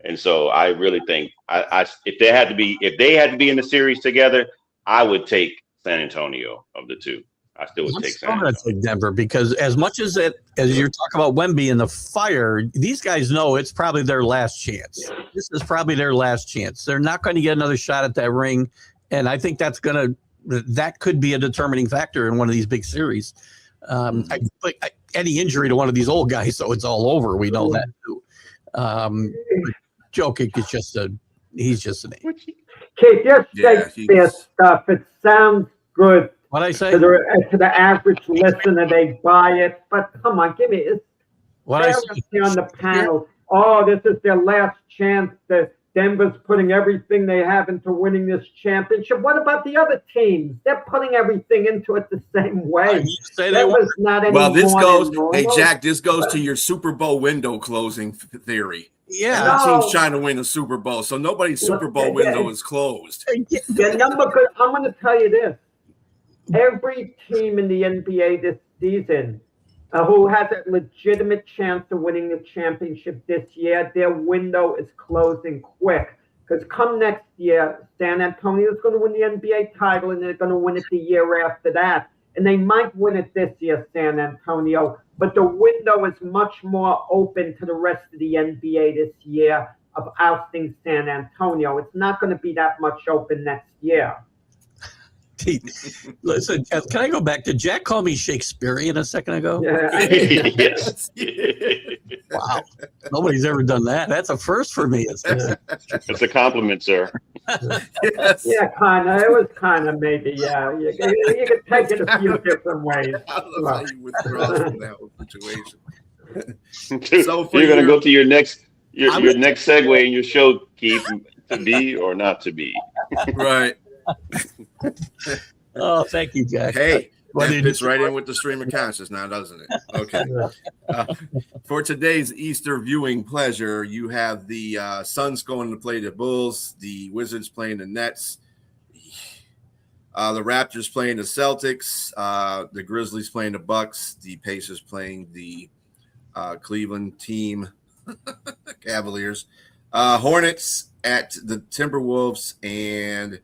And so I really think if they had to be in the series together, I would take San Antonio of the two. I still would take San Antonio. I'm going to take Denver because as much as you're talking about Wemby and the fire, these guys know it's probably their last chance. This is probably their last chance. They're not going to get another shot at that ring, and I think that could be a determining factor in one of these big series. Any injury to one of these old guys, so it's all over. We know that too. Jokic is he's just a name. Keith, your Shakespeare stuff, it sounds good. What I say? To the average listener, they buy it. But come on, give me it. What I say on the panel. Oh, this is their last chance. Denver's putting everything they have into winning this championship. What about the other teams? They're putting everything into it the same way. This goes. Hey, Jack, this goes to your Super Bowl window closing theory. Yeah, team's trying to win a Super Bowl, so nobody's Super Bowl window is closed. I'm going to tell you this: every team in the NBA this season who has a legitimate chance of winning the championship this year, their window is closing quick. Because come next year, San Antonio is going to win the NBA title, and they're going to win it the year after that. And they might win it this year, San Antonio, but the window is much more open to the rest of the NBA this year of ousting San Antonio. It's not going to be that much open next year. Listen, can I go back? Did Jack call me Shakespearean a second ago? Yeah. Yes. Wow. Nobody's ever done that. That's a first for me. It's It's a compliment, sir. Yes. Yeah, kind of. It was kind of maybe, yeah. You could take it a few different ways. I love how you withdraw from that whole situation. So you're going to go to your next segue in your show, Keith, to be or not to be. Right. Oh, thank you, Jack. Hey, What that did fits you- right in with the stream of conscious now, doesn't it? Okay. For today's Easter viewing pleasure, you have the Suns going to play the Bulls, the Wizards playing the Nets, the Raptors playing the Celtics, the Grizzlies playing the Bucks, the Pacers playing the Cleveland team, Cavaliers, Hornets at the Timberwolves, and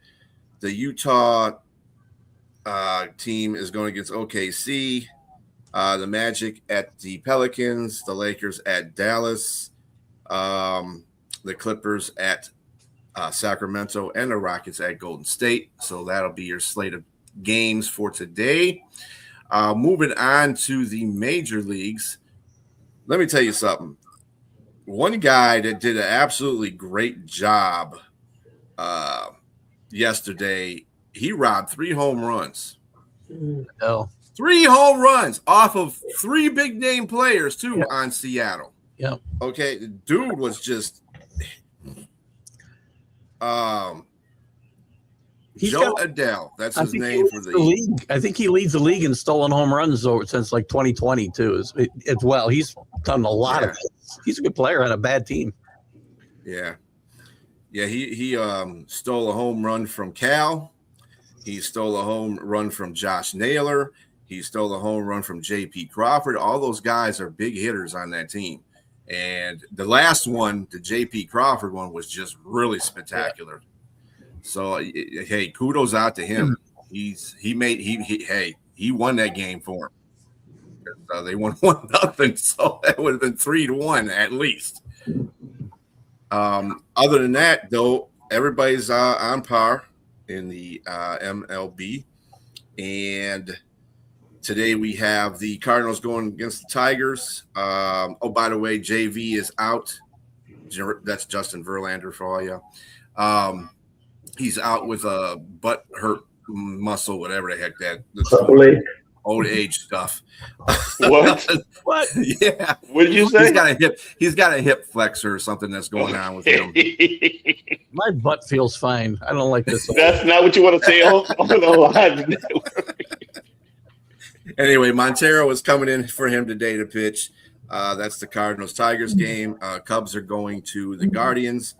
the Utah team is going against OKC. The Magic at the Pelicans, the Lakers at Dallas, the Clippers at Sacramento, and the Rockets at Golden State. So that'll be your slate of games for today. Moving on to the major leagues. Let me tell you something. One guy that did an absolutely great job yesterday, he robbed 3 home runs. No. 3 home runs off of 3 big name players too on Seattle. Yeah. Okay, the dude was just Joe Adele. That's his name for the league. I think he leads the league in stolen home runs since like 2020 too. As well, he's done a lot of things. He's a good player on a bad team. Yeah. He stole a home run from Cal. He stole a home run from Josh Naylor. He stole a home run from J.P. Crawford. All those guys are big hitters on that team. And the last one, the J.P. Crawford one, was just really spectacular. So, hey, kudos out to him. He won that game for him. They won 1-0, so that would have been 3-1 at least. Other than that, though, everybody's on par in the MLB. And today we have the Cardinals going against the Tigers. By the way, JV is out. That's Justin Verlander for all you. He's out with a butt hurt muscle, whatever the heck that's old age stuff. What? What? Yeah. What did you say? He's got a hip flexor or something that's going on with him. My butt feels fine. I don't like this. That's not what you want to say on the live. Anyway, Montero is coming in for him today to pitch. That's the Cardinals-Tigers game. Cubs are going to the Guardians,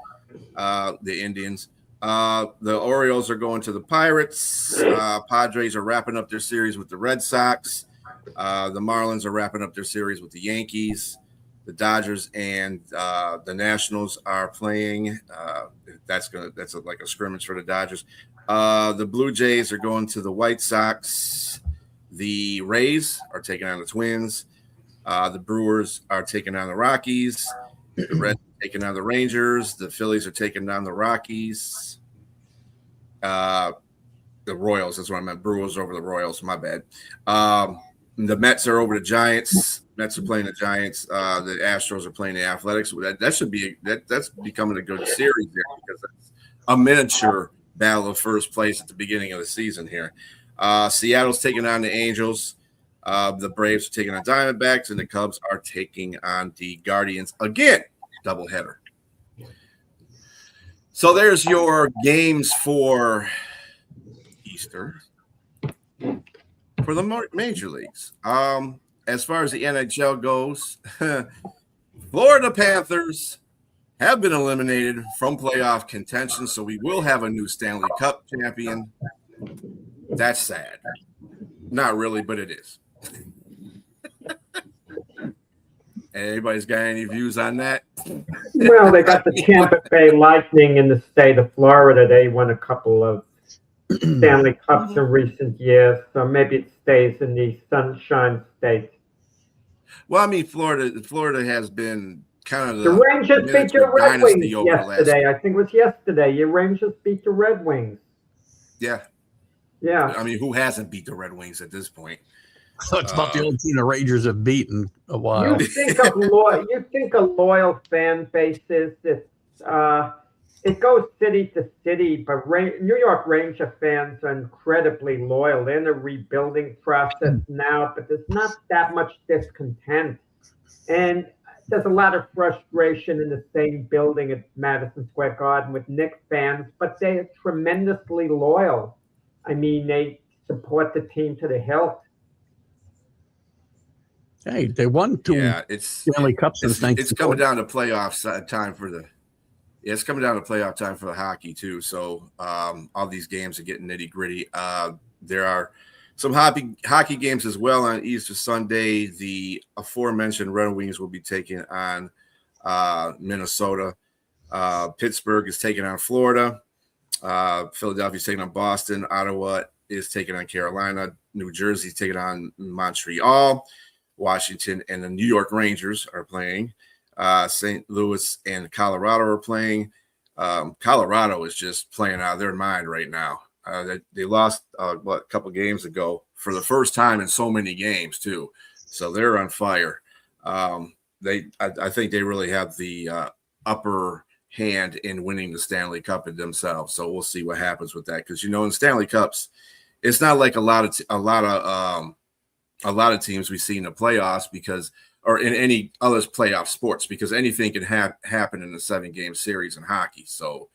the Indians. The Orioles are going to the Pirates. Padres are wrapping up their series with the Red Sox. The Marlins are wrapping up their series with the Yankees. The Dodgers and the Nationals are playing. That's like a scrimmage for the Dodgers. The Blue Jays are going to the White Sox. The Rays are taking on the Twins. The Brewers are taking on the Rockies. The Reds are taking on the Rangers. The Phillies are taking on the Rockies. The Royals, that's what I meant. Brewers over the Royals, my bad. The Mets are over the Giants. Mets are playing the Giants. The Astros are playing the Athletics. That should be that's becoming a good series there because it's a miniature battle of first place at the beginning of the season here. Seattle's taking on the Angels. The Braves are taking on Diamondbacks, and the Cubs are taking on the Guardians again. Doubleheader. So there's your games for Easter for the major leagues. As far as the NHL goes, Florida Panthers have been eliminated from playoff contention, so we will have a new Stanley Cup champion. That's sad. Not really, but it is. Anybody's got any views on that? Well, they got the Tampa Bay Lightning in the state of Florida. They won a couple of Stanley Cups in recent years, so maybe it stays in the Sunshine State. Well, I mean, Florida has been kind of the Rangers beat the Red Wings yesterday. I think it was yesterday. Your Rangers beat the Red Wings. Yeah. Yeah. I mean, who hasn't beat the Red Wings at this point? It's about the only team the Rangers have beaten a while. You think of loyal fan bases. It goes city to city, but New York Ranger fans are incredibly loyal. They're in a rebuilding process now, but there's not that much discontent. And there's a lot of frustration in the same building at Madison Square Garden with Knicks fans, but they're tremendously loyal. I mean, they support the team to the hilt. Hey, they won two Stanley Cups since 1940. It's coming down to playoffs time for the. Yeah, it's coming down to playoff time for the hockey too. So all these games are getting nitty gritty. There are some hockey games as well on Easter Sunday. The aforementioned Red Wings will be taking on Minnesota. Pittsburgh is taking on Florida. Philadelphia is taking on Boston. Ottawa is taking on Carolina. New Jersey is taking on Montreal. Washington and the New York Rangers are playing. St. Louis and Colorado are playing. Colorado is just playing out of their mind right now. They lost a couple games ago for the first time in so many games too, so they're on fire. I think they really have the upper hand in winning the Stanley Cup themselves. So we'll see what happens with that, because in Stanley Cups, it's not like a lot of teams we see in the playoffs or in any other playoff sports, because anything can happen in a 7-game series in hockey. So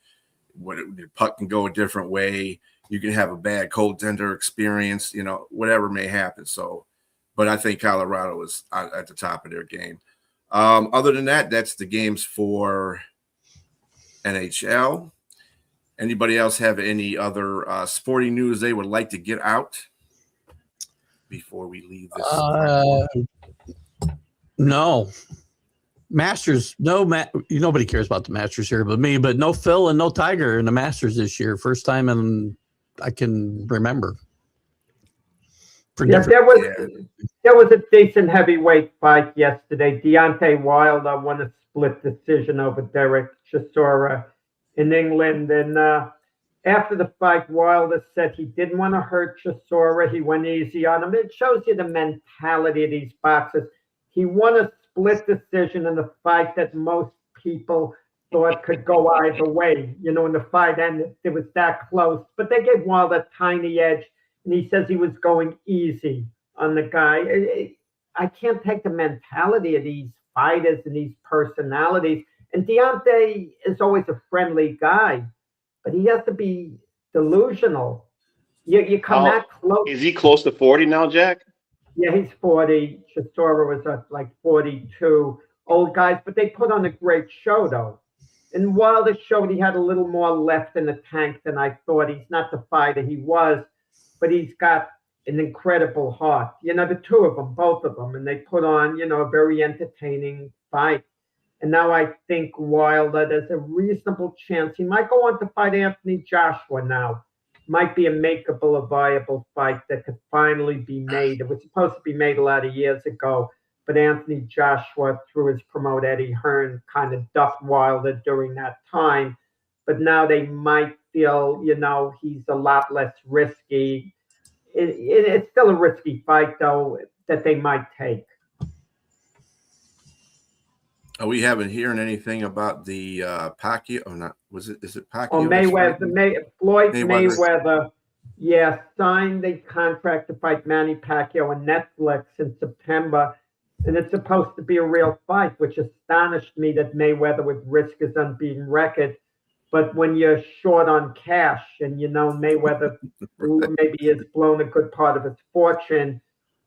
the puck can go a different way. You can have a bad goaltender experience, whatever may happen. So, but I think Colorado is at the top of their game. Other than that, that's the games for NHL. Anybody else have any other sporting news they would like to get out before we leave this? No. Masters, nobody cares about the Masters here but me, but no Phil and no Tiger in the Masters this year. First time I can remember. There was a decent heavyweight fight yesterday. Deontay Wilder won a split decision over Derek Chisora in England. And after the fight, Wilder said he didn't want to hurt Chisora. He went easy on him. It shows you the mentality of these boxers. He won a split decision in the fight that most people thought could go either way. In the fight ended, it was that close. But they gave Wilder a tiny edge, and he says he was going easy on the guy. I can't take the mentality of these fighters and these personalities. And Deontay is always a friendly guy, but he has to be delusional. You come that close. Is he close to 40 now, Jack? Yeah, he's 40. Chisora was like 42. Old guys, but they put on a great show, though. And Wilder showed he had a little more left in the tank than I thought. He's not the fighter he was, but he's got an incredible heart. The two of them, both of them, and they put on, a very entertaining fight. And now I think Wilder, there's a reasonable chance he might go on to fight Anthony Joshua now. Might be a viable fight that could finally be made. It was supposed to be made a lot of years ago, but Anthony Joshua, through his promoter Eddie Hearn, kind of ducked Wilder during that time. But now they might feel, he's a lot less risky. It's still a risky fight, though, that they might take. Are we haven't hearing anything about the Pacquiao or not? Is it Pacquiao? Oh, Floyd Mayweather, signed the contract to fight Manny Pacquiao on Netflix in September, and it's supposed to be a real fight, which astonished me that Mayweather would risk his unbeaten record. But when you're short on cash, and Mayweather maybe has blown a good part of his fortune,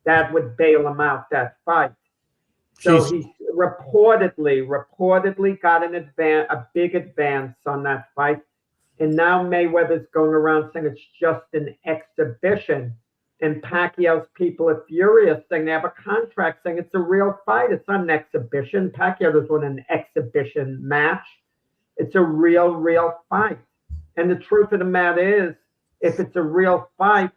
that would bail him out that fight. So he's reportedly got a big advance on that fight. And now Mayweather's going around saying it's just an exhibition. And Pacquiao's people are furious, saying they have a contract saying it's a real fight. It's not an exhibition. Pacquiao doesn't want an exhibition match. It's a real fight. And the truth of the matter is, if it's a real fight,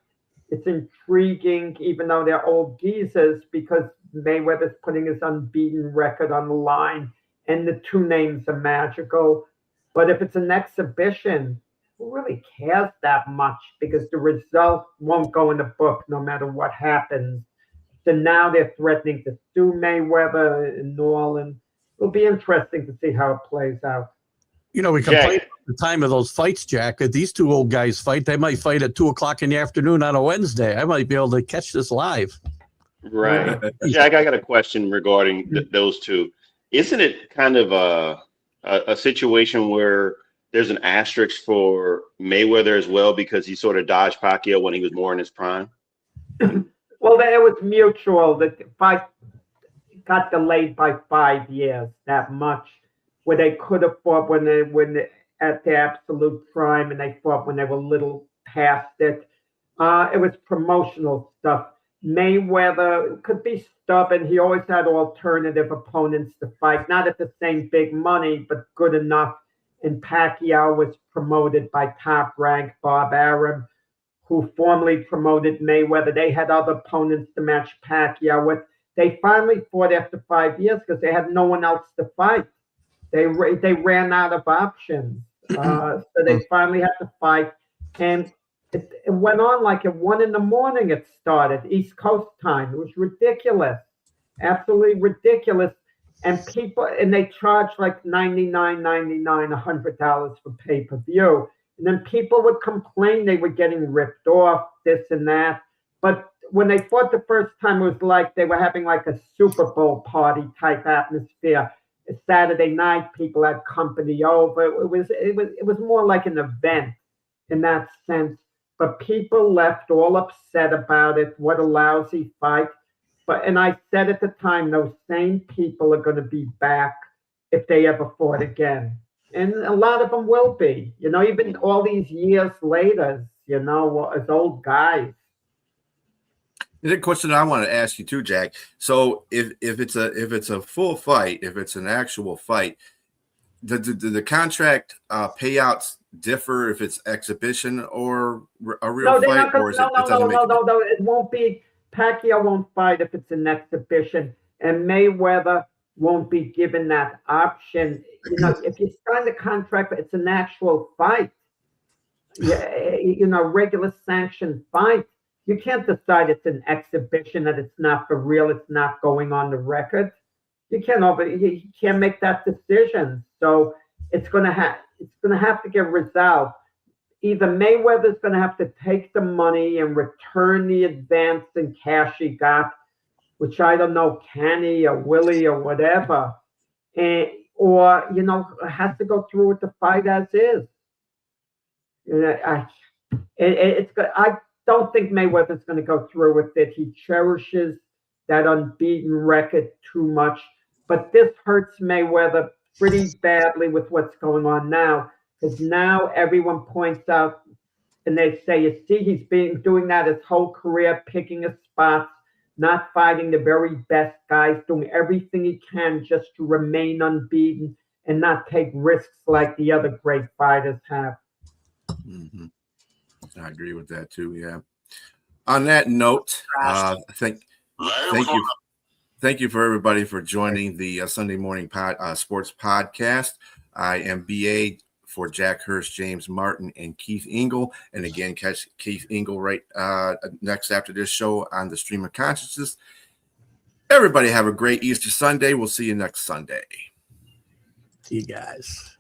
it's intriguing, even though they're old geezers, because Mayweather's putting his unbeaten record on the line, and the two names are magical. But if it's an exhibition, who really cares that much because the result won't go in the book no matter what happens. So now they're threatening to sue Mayweather in New Orleans. It'll be interesting to see how it plays out. We complain about the time of those fights, Jack. If these two old guys fight, they might fight at 2:00 in the afternoon on a Wednesday. I might be able to catch this live. Right. Jack, I got a question regarding those two. Isn't it kind of a situation where there's an asterisk for Mayweather as well because he sort of dodged Pacquiao when he was more in his prime? Well, it was mutual. The fight got delayed by 5 years, that much, where they could have fought when they at the absolute prime, and they fought when they were little past it. It was promotional stuff. Mayweather could be stubborn. He always had alternative opponents to fight, not at the same big money, but good enough. And Pacquiao was promoted by Top Rank Bob Arum, who formerly promoted Mayweather. They had other opponents to match Pacquiao with. They finally fought after 5 years because they had no one else to fight. They ran out of options. So they finally had to fight. And it went on like at 1 a.m. It started, East Coast time. It was ridiculous, absolutely ridiculous. And they charged like $99.99, $100 for pay-per-view. And then people would complain they were getting ripped off, this and that. But when they fought the first time, it was like they were having like a Super Bowl party type atmosphere. Saturday night, people had company over. It was more like an event in that sense. But people left all upset about it. What a lousy fight. And I said at the time, those same people are going to be back if they ever fought again. And a lot of them will be, even all these years later, as old guys. The question I want to ask you too, Jack. So if it's a full fight, if it's an actual fight, do the contract payouts differ if it's exhibition or a real fight? No, it won't be. Pacquiao won't fight if it's an exhibition, and Mayweather won't be given that option. If you sign the contract, it's an actual fight. Regular sanctioned fight. You can't decide it's an exhibition, that it's not for real, it's not going on the record. You can't make that decision. So it's gonna have to get resolved. Either Mayweather's gonna have to take the money and return the advance in cash he got, which I don't know, can he or will he or whatever, or has to go through with the fight as is. I don't think Mayweather's going to go through with it. He cherishes that unbeaten record too much. But this hurts Mayweather pretty badly with what's going on now, because now everyone points out and they say, you see, he's been doing that his whole career, picking his spots, not fighting the very best guys, doing everything he can just to remain unbeaten and not take risks like the other great fighters have. Mm-hmm. I agree with that too. Yeah. On that note, thank you for everybody for joining the Sunday morning sports podcast. I am BA for Jack Hirsch, James Martin, and Keith Ingle. And again, catch Keith Ingle right next after this show on the Stream of Consciousness. Everybody have a great Easter Sunday. We'll see you next Sunday. See you guys.